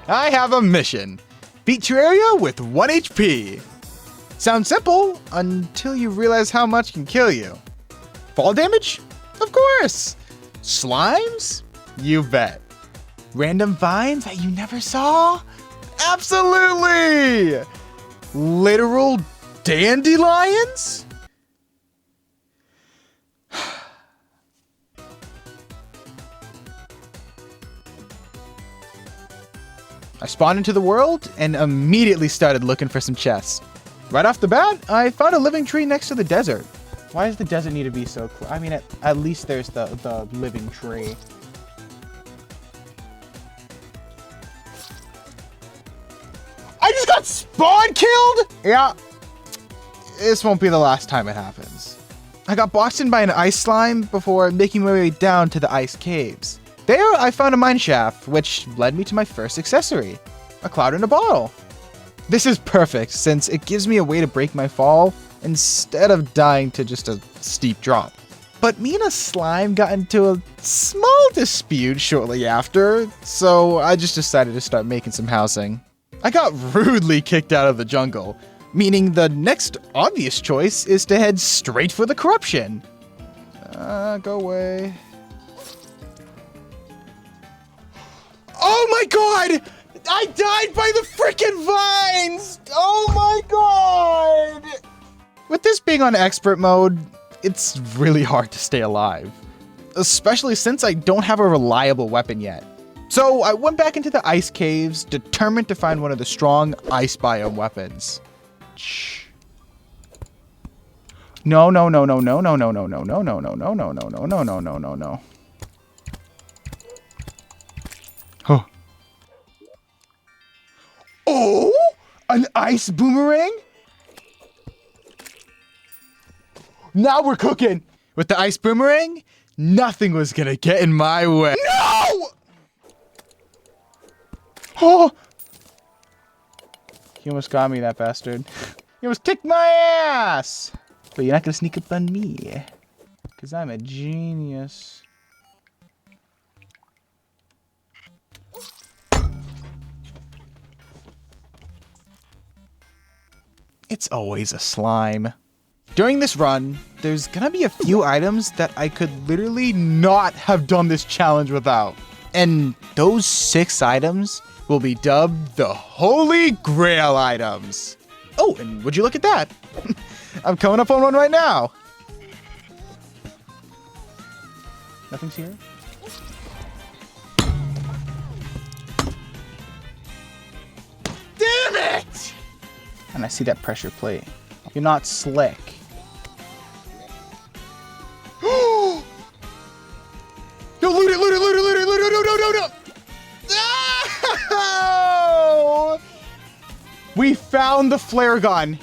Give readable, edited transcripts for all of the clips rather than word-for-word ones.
I have a mission. Beat Terraria with 1 HP. Sounds simple until you realize how much can kill you. Fall damage? Of course. Slimes? You bet. Random vines that you never saw? Absolutely! Literal dandelions? I spawned into the world and immediately started looking for some chests. Right off the bat, I found a living tree next to the desert. Why does the desert need to be so cool? I mean, at least there's the living tree. I just got spawn killed? Yeah. This won't be the last time it happens. I got boxed in by an ice slime before making my way down to the ice caves. There, I found a mine shaft, which led me to my first accessory, a cloud in a bottle. This is perfect, since it gives me a way to break my fall instead of dying to just a steep drop. But me and a slime got into a small dispute shortly after, so I just decided to start making some housing. I got rudely kicked out of the jungle, meaning the next obvious choice is to head straight for the corruption. Go away. Oh my god! I died by the freaking vines! Oh my god! With this being on expert mode, it's really hard to stay alive. Especially since I don't have a reliable weapon yet. So I went back into the ice caves, determined to find one of the strong ice biome weapons. Shh. No. Huh. Oh, an ice boomerang? Now we're cooking. With the ice boomerang, nothing was gonna get in my way. No! Oh! He almost got me, that bastard. He almost kicked my ass! But you're not gonna sneak up on me. Because I'm a genius. It's always a slime. During this run, there's gonna be a few items that I could literally not have done this challenge without. And those 6 items will be dubbed the Holy Grail items. Oh, and would you look at that? I'm coming up on one right now. Nothing's here? Damn it! And I see that pressure plate. You're not slick. No, loot it, loot it, loot it, loot it, loot it, no. No! We found the flare gun.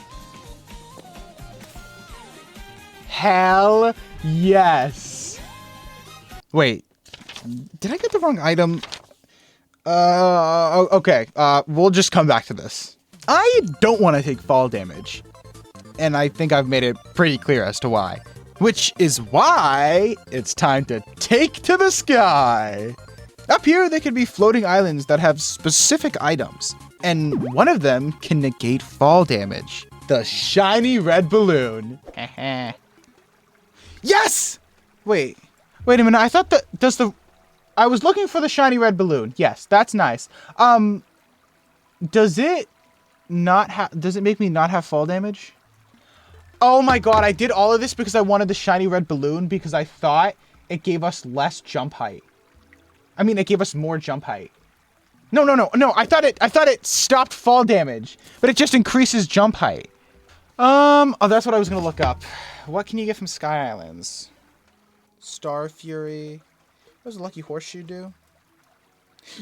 Hell yes. Wait, did I get the wrong item? Okay, we'll just come back to this. I don't want to take fall damage. And I think I've made it pretty clear as to why. Which is why it's time to take to the sky. Up here, there could be floating islands that have specific items. And one of them can negate fall damage. The shiny red balloon. Yes! Wait a minute. I thought that I was looking for the shiny red balloon. Yes, that's nice. Does it make me not have fall damage? Oh my god, I did all of this because I wanted the shiny red balloon because I thought it gave us less jump height. I mean, it gave us more jump height. No. I thought it stopped fall damage, but it just increases jump height. Oh, that's what I was gonna look up. What can you get from Sky Islands? Star Fury. What does a Lucky Horseshoe do?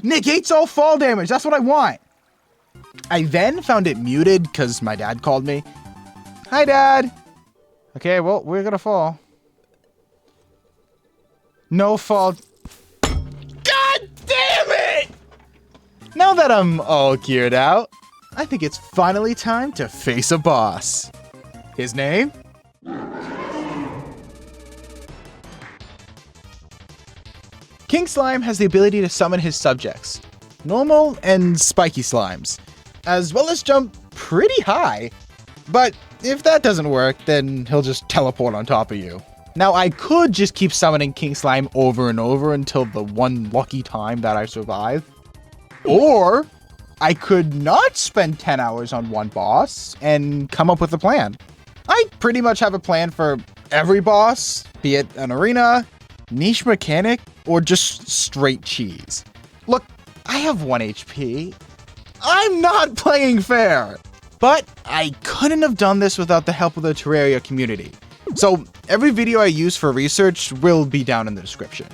Negates all fall damage. That's what I want. I then found it muted because my dad called me. Hi, Dad. Okay, well, we're gonna fall. No fall. God damn it! Now that I'm all geared out, I think it's finally time to face a boss. His name? King Slime has the ability to summon his subjects. normal and spiky slimes, as well as jump pretty high. But if that doesn't work, then he'll just teleport on top of you. Now, I could just keep summoning King Slime over and over until the one lucky time that I survive. Or I could not spend 10 hours on one boss and come up with a plan. I pretty much have a plan for every boss, be it an arena, niche mechanic, or just straight cheese. Look, I have 1 HP. I'm not playing fair. But I couldn't have done this without the help of the Terraria community. So every video I use for research will be down in the description.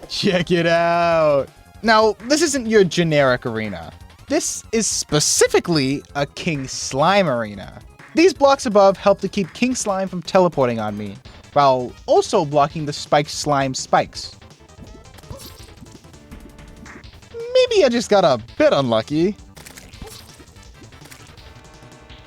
Check it out. Now, this isn't your generic arena. This is specifically a King Slime arena. These blocks above help to keep King Slime from teleporting on me, while also blocking the spiked slime spikes. Maybe I just got a bit unlucky.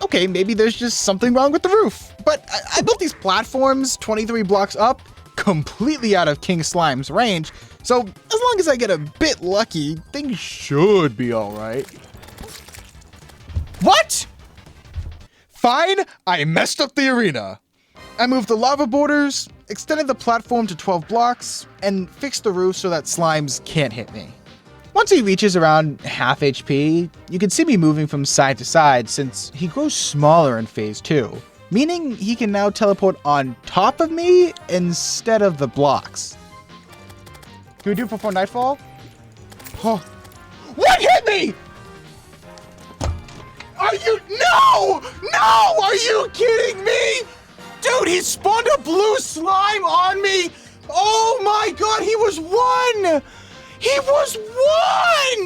Okay, maybe there's just something wrong with the roof. But I built these platforms 23 blocks up, completely out of King Slime's range, so as long as I get a bit lucky, things should be alright. What? Fine, I messed up the arena. I moved the lava borders, extended the platform to 12 blocks, and fixed the roof so that slimes can't hit me. Once he reaches around half HP, you can see me moving from side to side since he grows smaller in phase 2, meaning he can now teleport on top of me instead of the blocks. Can we do it before nightfall? Oh. What hit me? Are you? No! No! Are you kidding me? Dude, he spawned a blue slime on me! Oh my god, he was 1! He was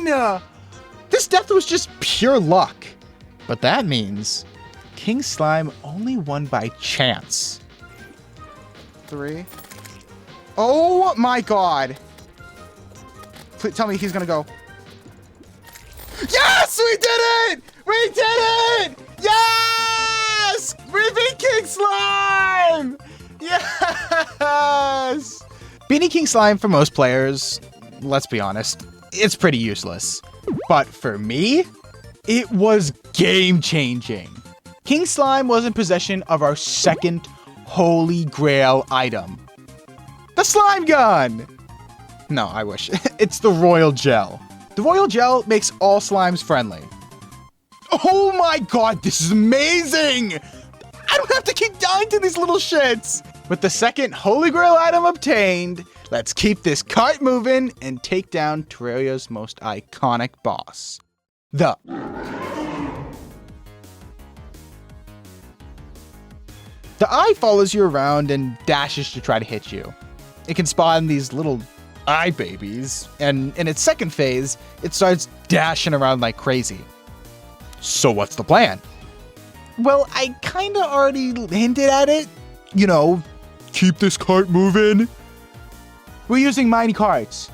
1! This death was just pure luck. But that means King Slime only won by chance. 3. Oh my god. Please tell me he's gonna go. Yes! We did it! We did it! Yes! We beat King Slime! Yes! Beating King Slime for most players, let's be honest, it's pretty useless. But for me, it was game-changing. King Slime was in possession of our second holy grail item. The slime gun! No, I wish. It's the royal gel. The royal gel makes all slimes friendly. Oh my god, this is amazing! I don't have to keep dying to these little shits! With the second holy grail item obtained, let's keep this cart moving and take down Terraria's most iconic boss. The eye follows you around and dashes to try to hit you. It can spawn these little eye babies, and in its second phase, it starts dashing around like crazy. So what's the plan? Well, I kinda already hinted at it. You know, keep this cart moving. We're using mine carts.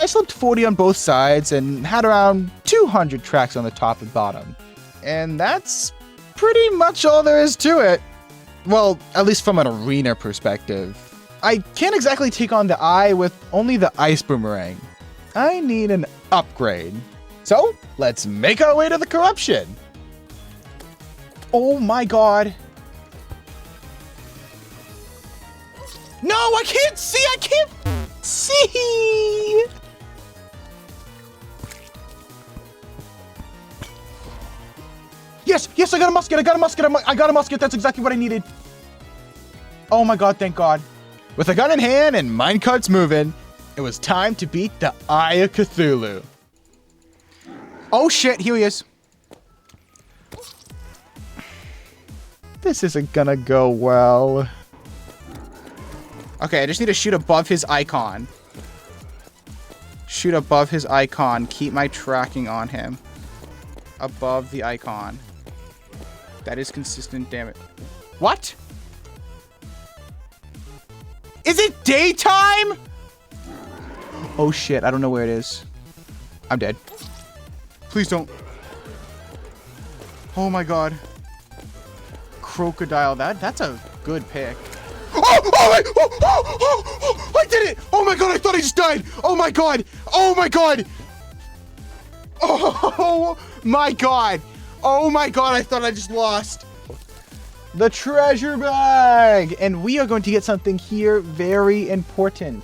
I slipped 40 on both sides and had around 200 tracks on the top and bottom. And that's pretty much all there is to it. Well, at least from an arena perspective. I can't exactly take on the eye with only the ice boomerang. I need an upgrade. So, let's make our way to the corruption. Oh my god. No, I can't see! I can't see! Yes, yes, I got a musket, I got a musket, that's exactly what I needed. Oh my god, thank god. With a gun in hand and minecarts moving, it was time to beat the Eye of Cthulhu. Oh shit, here he is. This isn't gonna go well. Okay, I just need to shoot above his icon. Shoot above his icon. Keep my tracking on him. Above the icon. That is consistent damage. What? Is it daytime? Oh shit, I don't know where it is. I'm dead. Please don't. Oh my god. Crocodile, that's a good pick. I did it! Oh my god, I thought I just died! Oh my god! Oh my god! Oh my god. Oh my god, I thought I just lost. The treasure bag. And we are going to get something here very important.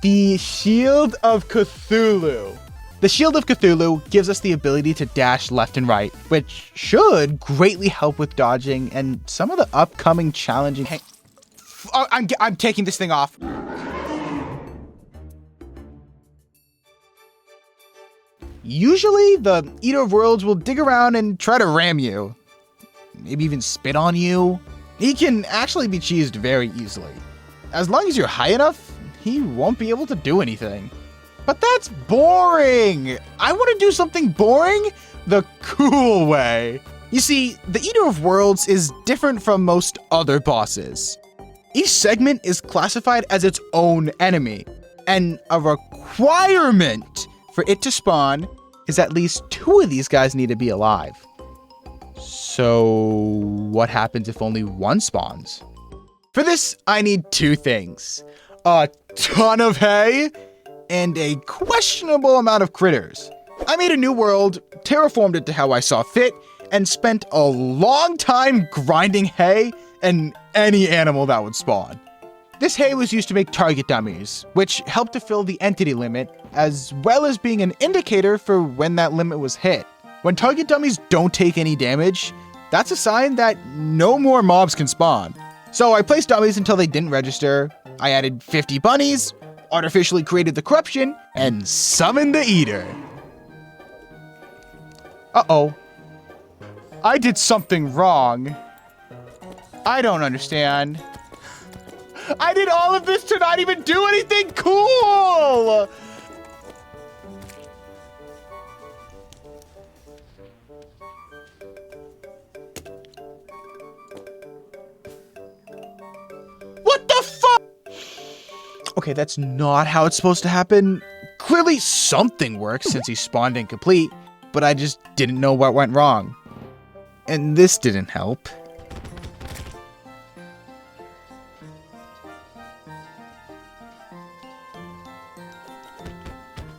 The Shield of Cthulhu. The Shield of Cthulhu gives us the ability to dash left and right, which should greatly help with dodging and some of the upcoming challenging... I'm taking this thing off. Usually, the Eater of Worlds will dig around and try to ram you. Maybe even spit on you. He can actually be cheesed very easily. As long as you're high enough, he won't be able to do anything. But that's boring! I want to do something boring the cool way. You see, the Eater of Worlds is different from most other bosses. Each segment is classified as its own enemy, and a requirement for it to spawn is at least 2 of these guys need to be alive. So what happens if only 1 spawns? For this, I need 2 things. A ton of hay and a questionable amount of critters. I made a new world, terraformed it to how I saw fit, and spent a long time grinding hay and any animal that would spawn. This hay was used to make target dummies, which helped to fill the entity limit, as well as being an indicator for when that limit was hit. When target dummies don't take any damage, that's a sign that no more mobs can spawn. So I placed dummies until they didn't register, I added 50 bunnies, artificially created the corruption, and summoned the Eater. Uh-oh. I did something wrong. I don't understand. I did all of this to not even do anything cool! What the fuck? Okay, that's not how it's supposed to happen. Clearly something works since he spawned incomplete, but I just didn't know what went wrong. And this didn't help.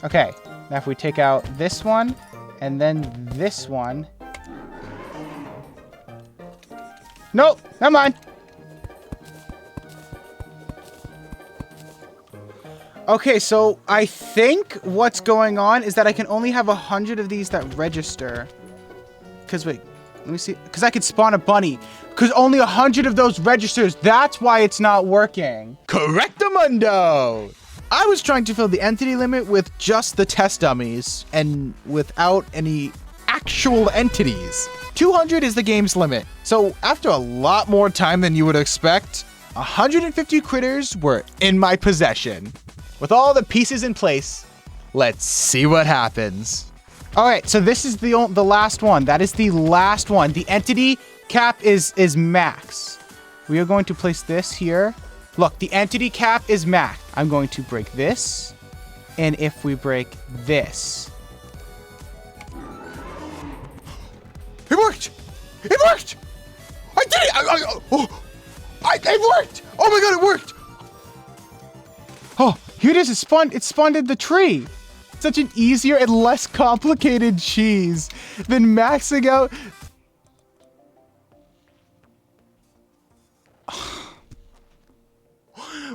Okay, now if we take out this one, and then this one. Nope, never mind. Okay, so I think what's going on is that I can only have 100 of these that register. Because wait, let me see. Because I could spawn a bunny. Because only 100 of those registers. That's why it's not working. Correctamundo! I was trying to fill the entity limit with just the test dummies and without any actual entities. 200 is the game's limit. So after a lot more time than you would expect, 150 critters were in my possession. With all the pieces in place, let's see what happens. All right, so this is the last one. That is the last one. The entity cap is max. We are going to place this here. Look, the entity cap is max. I'm going to break this. And if we break this. It worked! It worked! I did it! It worked! Oh my god, it worked! Oh, here it is. It spawned the tree. Such an easier and less complicated cheese than maxing out.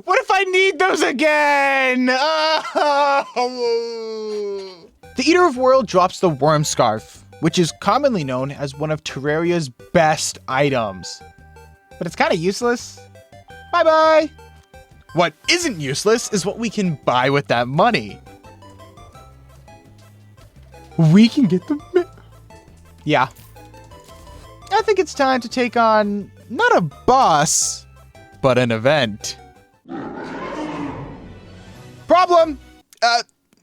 What if I need those again? Oh. The Eater of World drops the Worm Scarf, which is commonly known as one of Terraria's best items. But it's kind of useless. Bye-bye. What isn't useless is what we can buy with that money. We can get the... Yeah. I think it's time to take on, not a boss, but an event. Problem!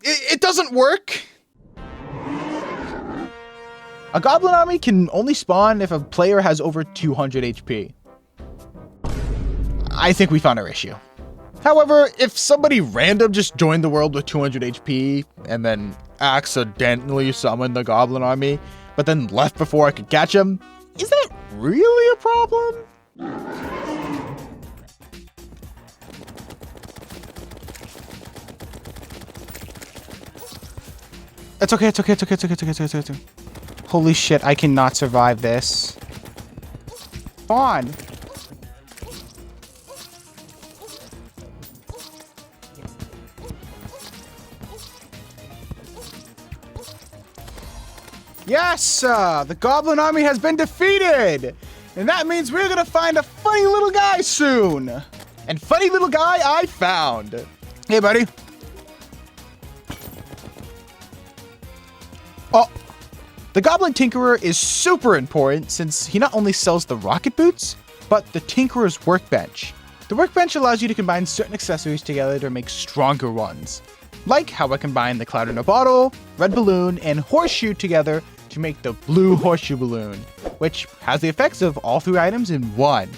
It doesn't work. A Goblin Army can only spawn if a player has over 200 HP. I think we found our issue. However, if somebody random just joined the world with 200 HP and then accidentally summoned the Goblin Army, but then left before I could catch him, is that really a problem? It's okay, it's okay, it's okay, it's okay, it's okay, it's okay, it's okay. Holy shit, I cannot survive this. Spawn. Yes, the Goblin Army has been defeated. And that means we're gonna find a funny little guy soon. And funny little guy I found. Hey, buddy. Oh, the Goblin Tinkerer is super important since he not only sells the rocket boots, but the Tinkerer's workbench. The workbench allows you to combine certain accessories together to make stronger ones. Like how I combine the cloud in a bottle, red balloon, and horseshoe together to make the blue horseshoe balloon, which has the effects of all three items in one.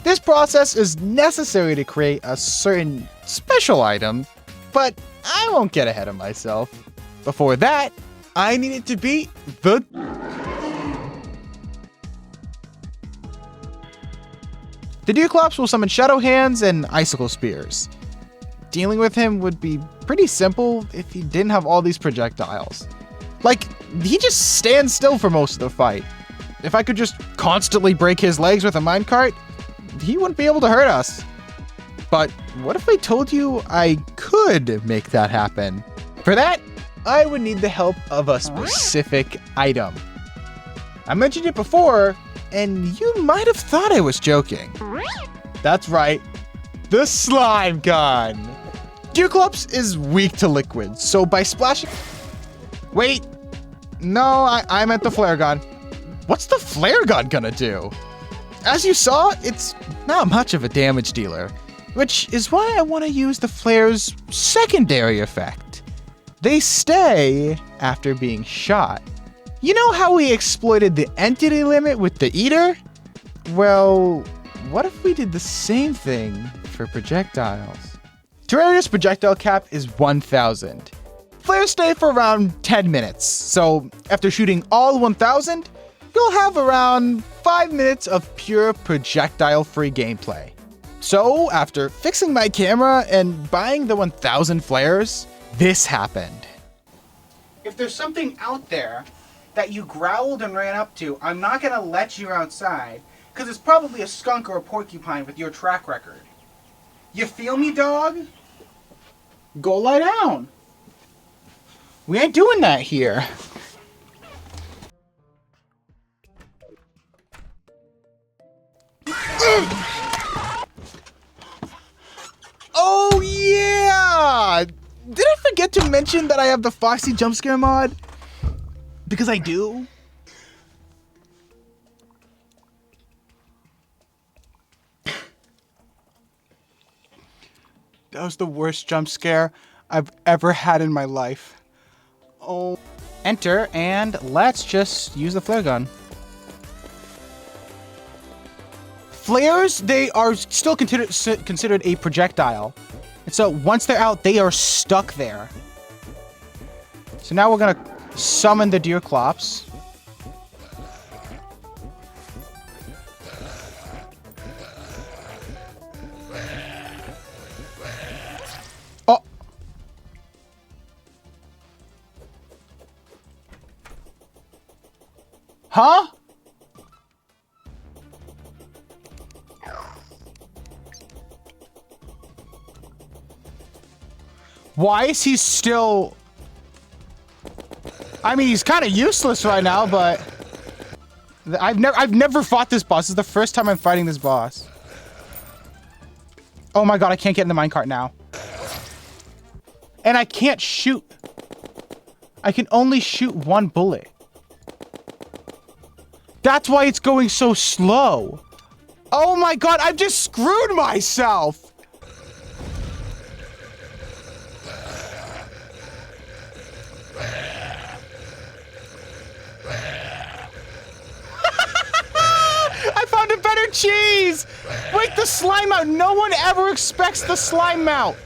This process is necessary to create a certain special item, but I won't get ahead of myself. Before that, I needed to beat the... The Deerclops will summon Shadow Hands and Icicle Spears. Dealing with him would be pretty simple if he didn't have all these projectiles. Like, he just stands still for most of the fight. If I could just constantly break his legs with a minecart, he wouldn't be able to hurt us. But what if I told you I could make that happen? For that, I would need the help of a specific item. I mentioned it before, and you might have thought I was joking. That's right, the slime gun. Deerclops is weak to liquid, so by splashing... Wait, no, I meant the flare gun. What's the flare gun gonna do? As you saw, it's not much of a damage dealer, which is why I want to use the flare's secondary effect. They stay after being shot. You know how we exploited the entity limit with the eater? Well, what if we did the same thing for projectiles? Terraria's projectile cap is 1,000. Flares stay for around 10 minutes, so after shooting all 1,000, you'll have around 5 minutes of pure projectile-free gameplay. So, after fixing my camera and buying the 1,000 flares, this happened. If there's something out there that you growled and ran up to, I'm not gonna let you outside, because it's probably a skunk or a porcupine with your track record. You feel me, dog? Go lie down. We ain't doing that here. Oh yeah! Did I forget to mention that I have the Foxy jump scare mod? Because I do. That was the worst jump scare I've ever had in my life. Oh. Enter, and let's just use the flare gun. Flares, they are still considered a projectile. And so once they're out, they are stuck there. So now we're gonna summon the Deerclops. Oh. Huh? Why is he still... I mean, he's kind of useless right now, but... I've never fought this boss. This is the first time I'm fighting this boss. Oh my god, I can't get in the minecart now. And I can't shoot. I can only shoot one bullet. That's why it's going so slow. Oh my god, I've just screwed myself. I found a better cheese! Wait, the slime out! No one ever expects the slime mount!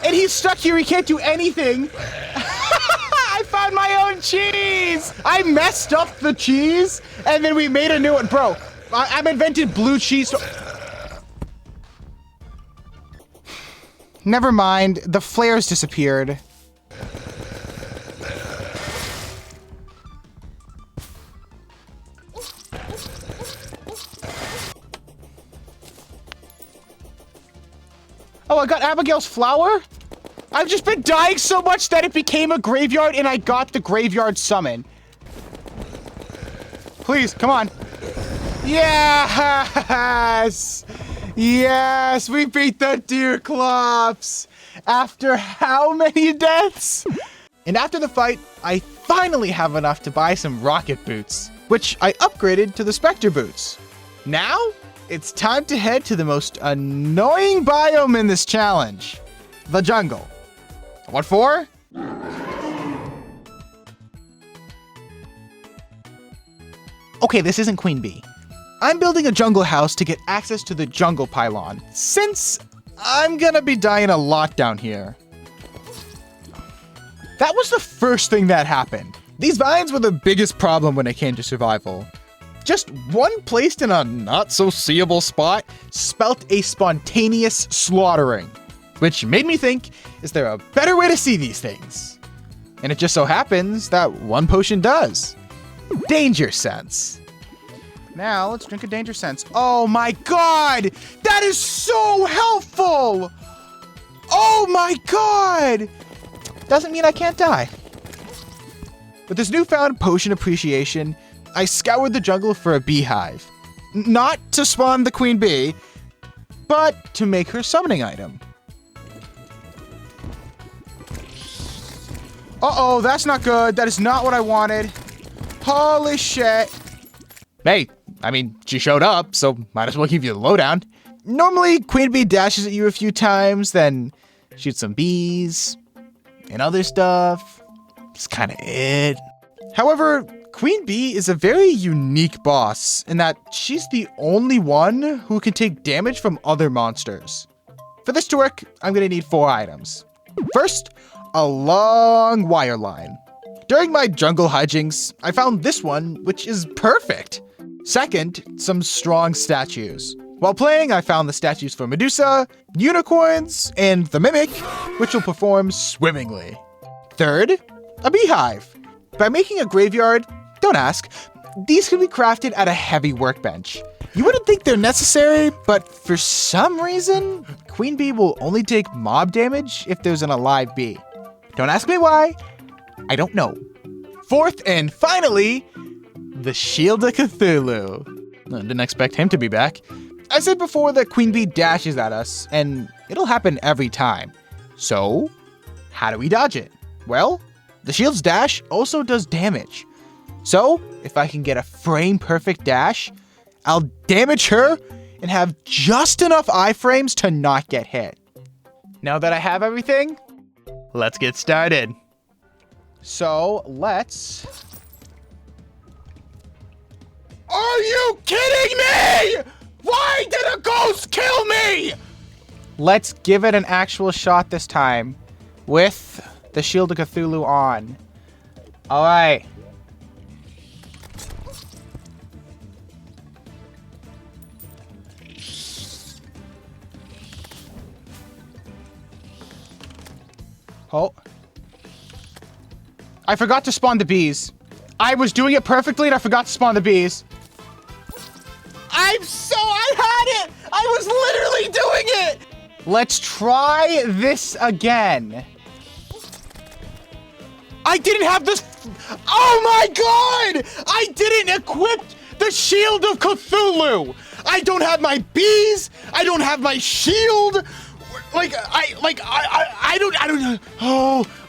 And he's stuck here, he can't do anything! I found my own cheese! I messed up the cheese, and then we made a new one. Bro, I've invented blue cheese. Never mind, the flares disappeared. Oh, I got Abigail's flower? I've just been dying so much that it became a graveyard and I got the graveyard summon. Please, come on. Yes! Yes, we beat the Deerclops! After how many deaths? And after the fight, I finally have enough to buy some rocket boots, which I upgraded to the Spectre boots. Now, it's time to head to the most annoying biome in this challenge, the jungle. What for? Okay, this isn't Queen Bee. I'm building a jungle house to get access to the jungle pylon, since I'm gonna be dying a lot down here. That was the first thing that happened. These vines were the biggest problem when it came to survival. Just one placed in a not-so-seeable spot spelt a spontaneous slaughtering, which made me think, is there a better way to see these things? And it just so happens that one potion does. Danger Sense. Now, let's drink a Danger Sense. Oh my god! That is so helpful! Oh my god! Doesn't mean I can't die. With this newfound potion appreciation, I scoured the jungle for a beehive. Not to spawn the queen bee, but to make her summoning item. Uh-oh, that's not good. That is not what I wanted. Holy shit. Hey, I mean, she showed up, so might as well give you the lowdown. Normally, Queen Bee dashes at you a few times, then shoots some bees and other stuff. That's kind of it. However, Queen Bee is a very unique boss in that she's the only one who can take damage from other monsters. For this to work, I'm gonna need 4 items. First, a long wire line. During my jungle hijinks, I found this one, which is perfect. Second, some strong statues. While playing, I found the statues for Medusa, unicorns, and the Mimic, which will perform swimmingly. Third, a beehive. By making a graveyard, don't ask, these can be crafted at a heavy workbench. You wouldn't think they're necessary, but for some reason, Queen Bee will only take mob damage if there's an alive bee. Don't ask me why, I don't know. Fourth and finally, the Shield of Cthulhu. I didn't expect him to be back. I said before that Queen Bee dashes at us, and it'll happen every time. So, how do we dodge it? Well, the shield's dash also does damage. So, if I can get a frame-perfect dash, I'll damage her and have just enough iframes to not get hit. Now that I have everything, let's get started. So, let's... Are you kidding me? Why did a ghost kill me? Let's give it an actual shot this time with the Shield of Cthulhu on. All right. Oh. I forgot to spawn the bees. I was doing it perfectly and I forgot to spawn the bees. I had it! I was literally doing it! Let's try this again. I didn't have this. Oh my god! I didn't equip the Shield of Cthulhu! I don't have my bees! I don't have my shield! I don't know.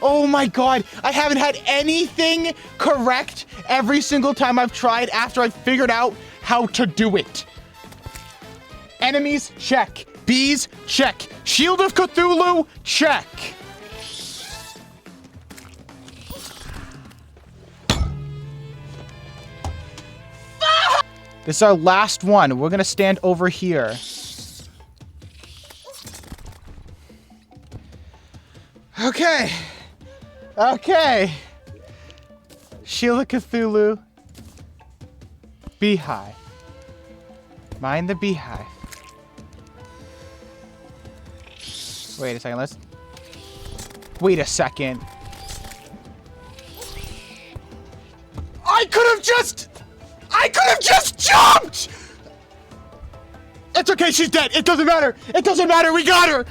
Oh my god. I haven't had anything correct every single time I've tried after I figured out how to do it. Enemies, check. Bees, check. Shield of Cthulhu, check. This is our last one. We're gonna stand over here. Okay. Okay. Shield of Cthulhu. Beehive. Mind the beehive. Wait a second, let's... Wait a second. I could have just jumped! It's okay, she's dead. It doesn't matter. It doesn't matter. We got her.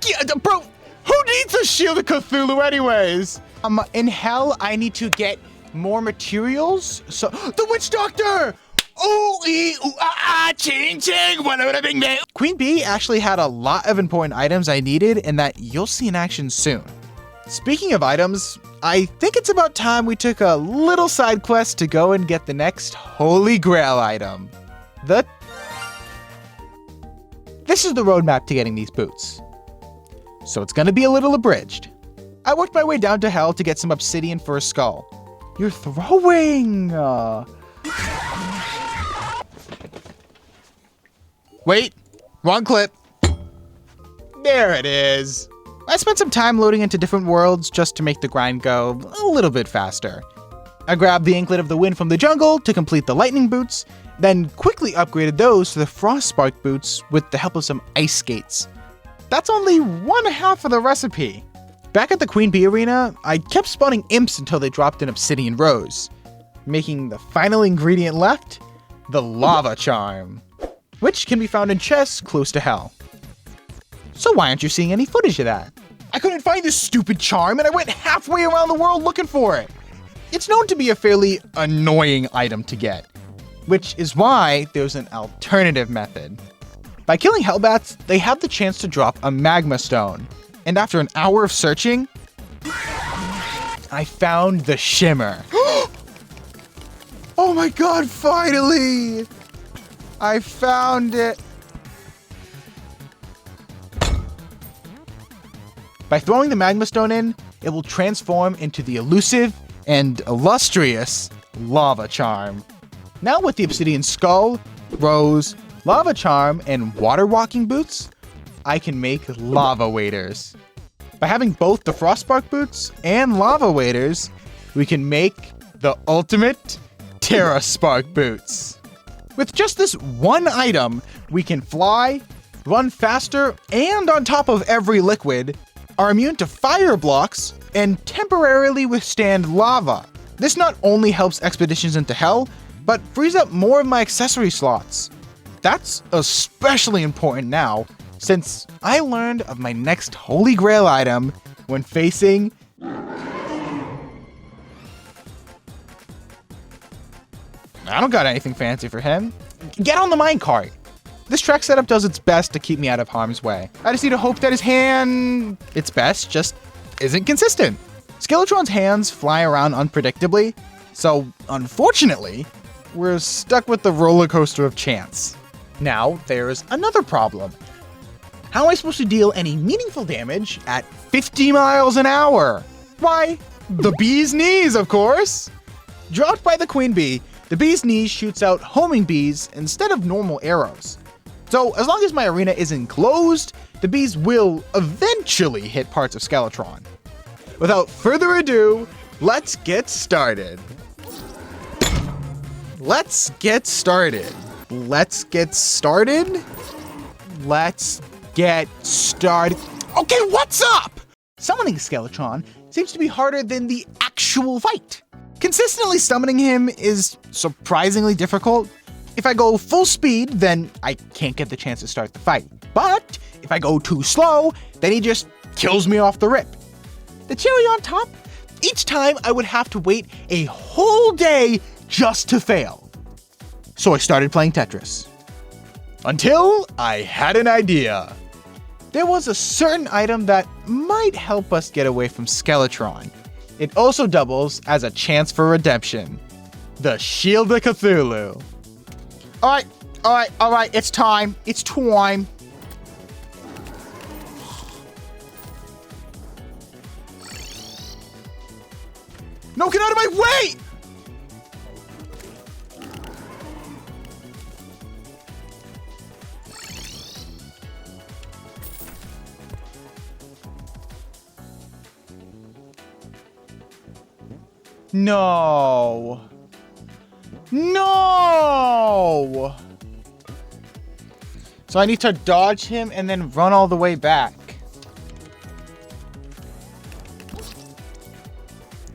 Yeah, bro, who needs a shield of Cthulhu anyways? In hell, I need to get more materials. So, the witch doctor! Ching ching, bing bang. Queen Bee actually had a lot of important items I needed and that you'll see in action soon. Speaking of items, I think it's about time we took a little side quest to go and get the next Holy Grail item. This is the roadmap to getting these boots. So it's gonna be a little abridged. I worked my way down to hell to get some obsidian for a skull. You're throwing! Wait, wrong clip. There it is. I spent some time loading into different worlds just to make the grind go a little bit faster. I grabbed the Anklet of the Wind from the jungle to complete the lightning boots, then quickly upgraded those to the frost spark boots with the help of some ice skates. That's only one half of the recipe. Back at the Queen Bee arena, I kept spawning imps until they dropped an obsidian rose, making the final ingredient left, the lava charm, which can be found in chests close to hell. So why aren't you seeing any footage of that? I couldn't find this stupid charm and I went halfway around the world looking for it. It's known to be a fairly annoying item to get, which is why there's an alternative method. By killing hellbats, they have the chance to drop a magma stone, and after an hour of searching, I found the shimmer. Oh my god, finally! I found it. By throwing the magma stone in, it will transform into the elusive and illustrious lava charm. Now with the obsidian skull, rose, lava charm, and water walking boots, I can make lava waders. By having both the frostspark boots and lava waders, we can make the ultimate Terra spark boots. With just this one item, we can fly, run faster, and on top of every liquid, are immune to fire blocks, and temporarily withstand lava. This not only helps expeditions into hell, but frees up more of my accessory slots. That's especially important now, since I learned of my next Holy Grail item when facing I don't got anything fancy for him. Get on the minecart. This track setup does its best to keep me out of harm's way. I just need to hope that his hand, its best, just isn't consistent. Skeletron's hands fly around unpredictably, so unfortunately, we're stuck with the roller coaster of chance. Now, there's another problem. How am I supposed to deal any meaningful damage at 50 miles an hour? Why, the bee's knees, of course! Dropped by the Queen Bee, the bee's knees shoots out homing bees instead of normal arrows. So as long as my arena is enclosed, the bees will eventually hit parts of Skeletron. Without further ado, let's get started. Let's get started. Let's get started. Let's get started. Okay, what's up? Summoning Skeletron seems to be harder than the actual fight. Consistently summoning him is surprisingly difficult. If I go full speed, then I can't get the chance to start the fight. But if I go too slow, then he just kills me off the rip. The cherry on top, each time I would have to wait a whole day just to fail. So I started playing Tetris. Until I had an idea. There was a certain item that might help us get away from Skeletron. It also doubles as a chance for redemption. The Shield of Cthulhu. Alright, it's time. It's time. No, get out of my way! No. No! So I need to dodge him and then run all the way back.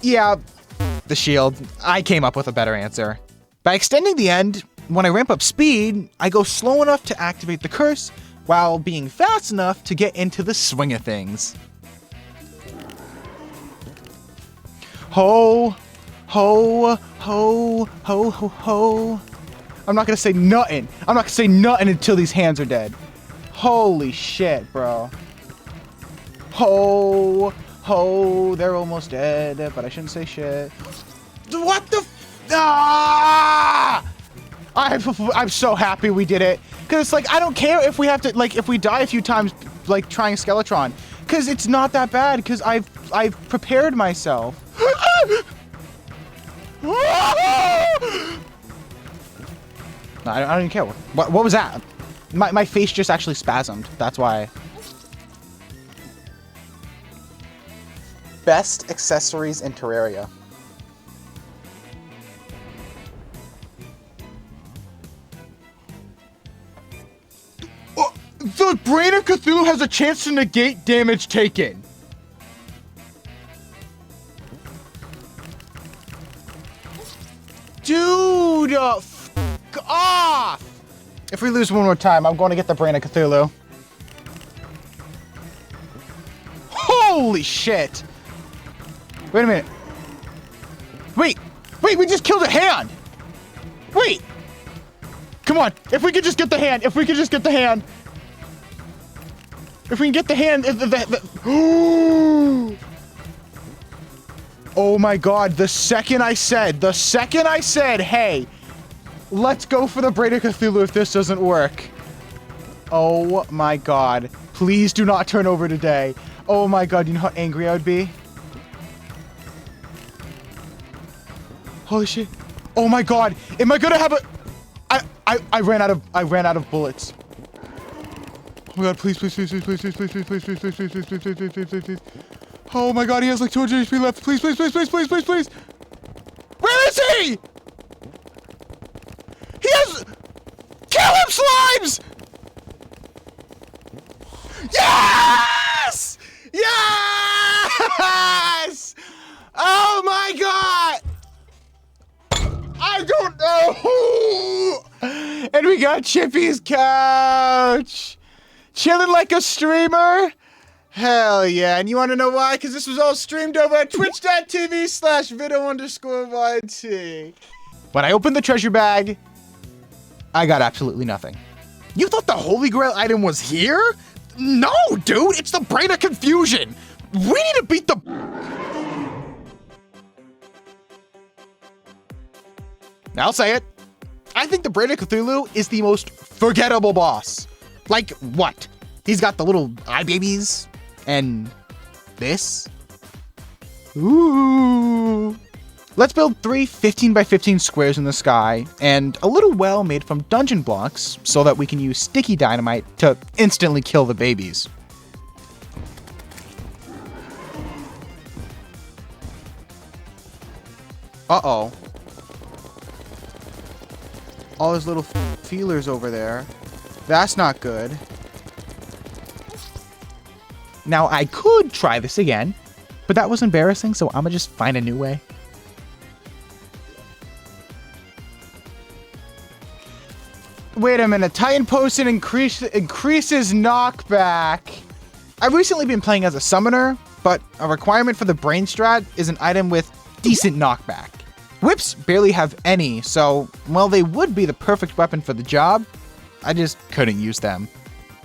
Yeah, the shield. I came up with a better answer. By extending the end, when I ramp up speed, I go slow enough to activate the curse while being fast enough to get into the swing of things. Ho, ho, ho, ho, ho, ho. I'm not gonna say nothing. I'm not gonna say nothing until these hands are dead. Holy shit, bro. Ho, ho, they're almost dead, but I shouldn't say shit. What the I'm so happy we did it. Cause it's like, I don't care if we have to, like, if we die a few times, like, trying Skeletron. Cause it's not that bad, cause I've prepared myself. No, I don't even care. What was that? My face just actually spasmed. That's why. Best accessories in Terraria. The Brain of Cthulhu has a chance to negate damage taken. Dude, f off! If we lose one more time, I'm going to get the Brain of Cthulhu. Holy shit! Wait a minute. Wait, we just killed a hand! Wait! Come on, if we could just get the hand, if we can get the hand, oh my god, the second I said, hey, let's go for the Brain of Cthulhu if this doesn't work. Oh my god, please do not turn over today. Oh my god, you know how angry I would be? Holy shit. Oh my god, am I gonna have a... I ran out of bullets. Oh my god, please. Oh my god, he has like 200 HP left. Please. Where is he? He has... Kill him, slimes! Yes! Yes! Oh my god! I don't know. And we got Chippy's couch. Chilling like a streamer. Hell yeah. And you want to know why? Because this was all streamed over at twitch.tv/video_YT. When I opened the treasure bag, I got absolutely nothing. You thought the Holy Grail item was here? No, dude. It's the Brain of Confusion. We need to beat the... I'll say it. I think the Brain of Cthulhu is the most forgettable boss. Like what? He's got the little eye babies and this. Ooh. Let's build 3 15x15 squares in the sky and a little well made from dungeon blocks so that we can use sticky dynamite to instantly kill the babies. Uh-oh. All those little feelers over there. That's not good. Now, I could try this again, but that was embarrassing, so I'm gonna just find a new way. Wait a minute. Titan Potion increases knockback. I've recently been playing as a summoner, but a requirement for the brain strat is an item with decent knockback. Whips barely have any, so while they would be the perfect weapon for the job, I just couldn't use them.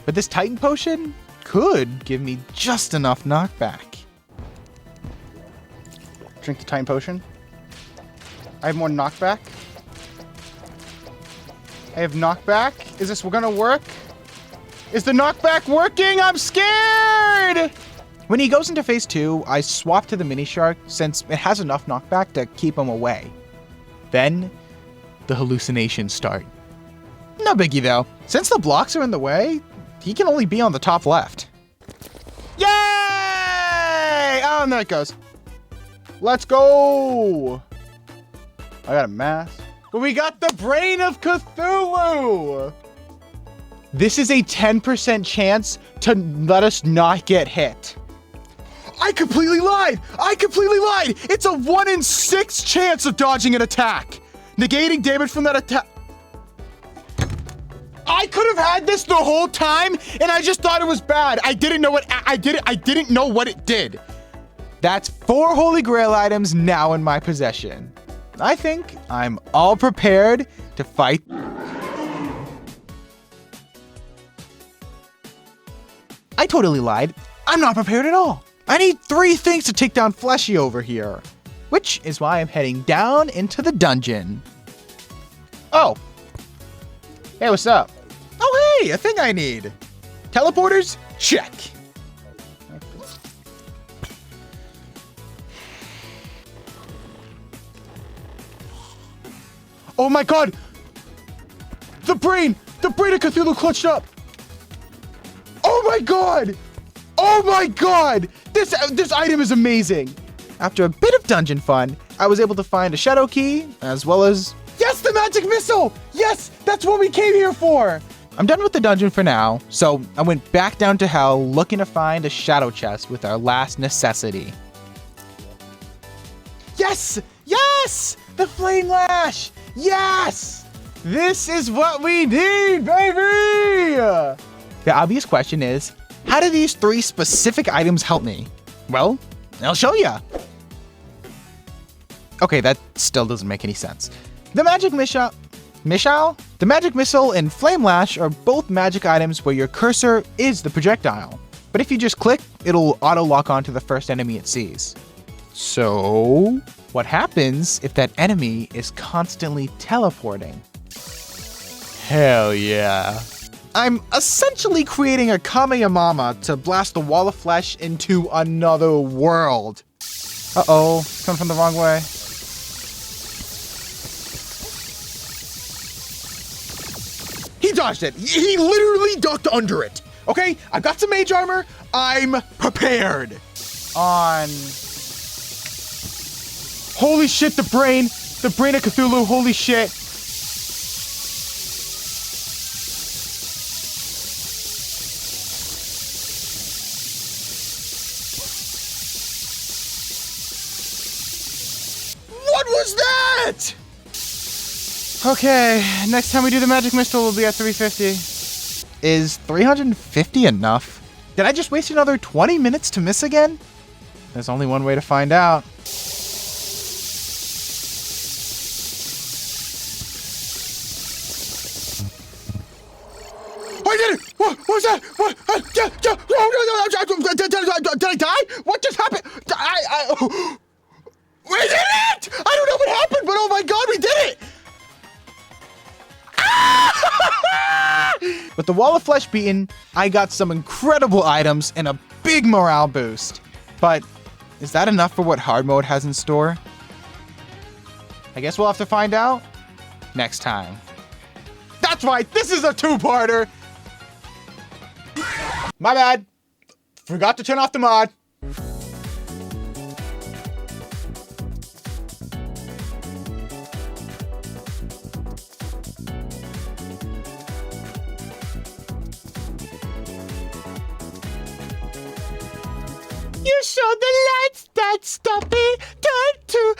But this Titan Potion could give me just enough knockback. Drink the Titan Potion. I have more knockback. I have knockback. Is this gonna work? Is the knockback working? I'm scared! When he goes into phase 2, I swap to the mini shark since it has enough knockback to keep him away. Then, the hallucinations start. No biggie though. Since the blocks are in the way, he can only be on the top left. Yay! Oh, and there it goes. Let's go! I got a mask. But we got the Brain of Cthulhu! This is a 10% chance to let us not get hit. I completely lied! It's a 1 in 6 chance of dodging an attack. Negating damage from that attack. I could have had this the whole time, and I just thought it was bad. I didn't know what I didn't know what it did. That's 4 Holy Grail items now in my possession. I think I'm all prepared to fight. I totally lied. I'm not prepared at all. I need 3 things to take down Fleshy over here, which is why I'm heading down into the dungeon. Oh. Hey, what's up? Oh, hey, a thing I need. Teleporters? Check. Oh my god! The brain of Cthulhu clutched up! Oh my god! Oh my god! This item is amazing! After a bit of dungeon fun, I was able to find a shadow key, as well as... Yes, the magic missile! Yes, that's what we came here for! I'm done with the dungeon for now, so I went back down to hell looking to find a shadow chest with our last necessity. Yes! Yes! The flame lash! Yes! This is what we need, baby! The obvious question is, how do these 3 specific items help me? Well, I'll show ya. Okay, that still doesn't make any sense. The magic missile? The magic missile and flame lash are both magic items where your cursor is the projectile. But if you just click, it'll auto-lock onto the first enemy it sees. So, what happens if that enemy is constantly teleporting? Hell yeah. I'm essentially creating a Kameyamama to blast the wall of flesh into another world. Uh-oh, it's coming from the wrong way. He dodged it. He literally ducked under it. Okay, I've got some mage armor. I'm prepared. On... Holy shit, the brain of Cthulhu, holy shit. What was that? Okay, next time we do the magic missile, we'll be at 350. Is 350 enough? Did I just waste another 20 minutes to miss again? There's only one way to find out. I did it! What was that? What? Did I die? What just happened? We did it! I don't know what happened, but oh my god, we did it! With the wall of flesh beaten, I got some incredible items and a big morale boost. But is that enough for what hard mode has in store? I guess we'll have to find out next time. That's right, this is a 2-parter! My bad. Forgot to turn off the mod. You showed the lights that stop me, turn to